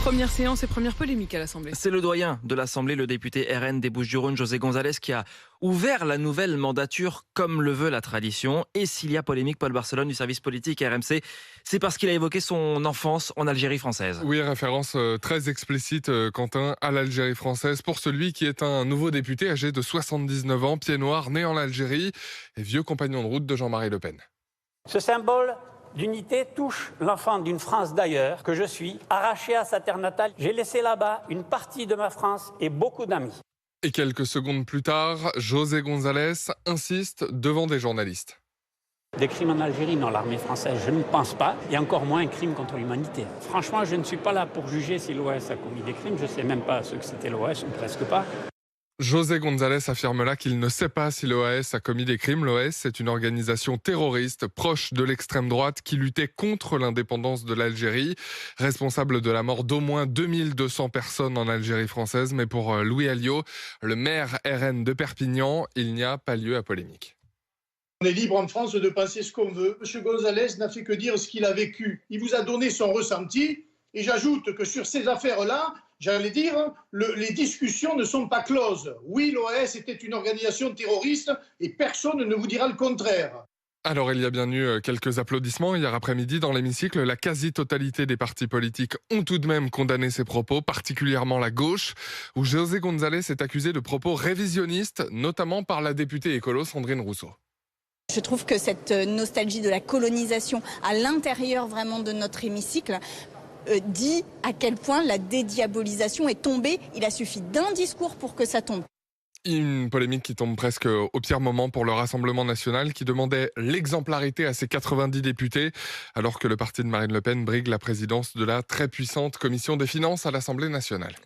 Première séance et première polémique à l'Assemblée. C'est le doyen de l'Assemblée, le député RN des Bouches-du-Rhône, José González, qui a ouvert la nouvelle mandature comme le veut la tradition. Et s'il y a polémique, Paul Barcelone du service politique RMC, c'est parce qu'il a évoqué son enfance en Algérie française. Oui, référence très explicite, Quentin, à l'Algérie française pour celui qui est un nouveau député âgé de 79 ans, pied noir, né en Algérie et vieux compagnon de route de Jean-Marie Le Pen. Ce symbole d'unité touche l'enfant d'une France d'ailleurs que je suis, arraché à sa terre natale. J'ai laissé là-bas une partie de ma France et beaucoup d'amis. Et quelques secondes plus tard, José González insiste devant des journalistes. Des crimes en Algérie, non, l'armée française, je ne pense pas. Et encore moins un crime contre l'humanité. Franchement, je ne suis pas là pour juger si l'OAS a commis des crimes. Je ne sais même pas ce que c'était l'OAS, ou presque pas. José González affirme là qu'il ne sait pas si l'OAS a commis des crimes. L'OAS, c'est une organisation terroriste proche de l'extrême droite qui luttait contre l'indépendance de l'Algérie, responsable de la mort d'au moins 2200 personnes en Algérie française. Mais pour Louis Alliot, le maire RN de Perpignan, il n'y a pas lieu à polémique. On est libre en France de penser ce qu'on veut. M. González n'a fait que dire ce qu'il a vécu. Il vous a donné son ressenti. Et j'ajoute que sur ces affaires-là, j'allais dire, les discussions ne sont pas closes. Oui, l'OAS était une organisation terroriste et personne ne vous dira le contraire. Alors, il y a bien eu quelques applaudissements hier après-midi dans l'hémicycle. La quasi-totalité des partis politiques ont tout de même condamné ces propos, particulièrement la gauche, où José González est accusé de propos révisionnistes, notamment par la députée écolo Sandrine Rousseau. Je trouve que cette nostalgie de la colonisation à l'intérieur vraiment de notre hémicycle dit à quel point la dédiabolisation est tombée. Il a suffi d'un discours pour que ça tombe. Une polémique qui tombe presque au pire moment pour le Rassemblement national qui demandait l'exemplarité à ses 90 députés alors que le parti de Marine Le Pen brigue la présidence de la très puissante Commission des finances à l'Assemblée nationale.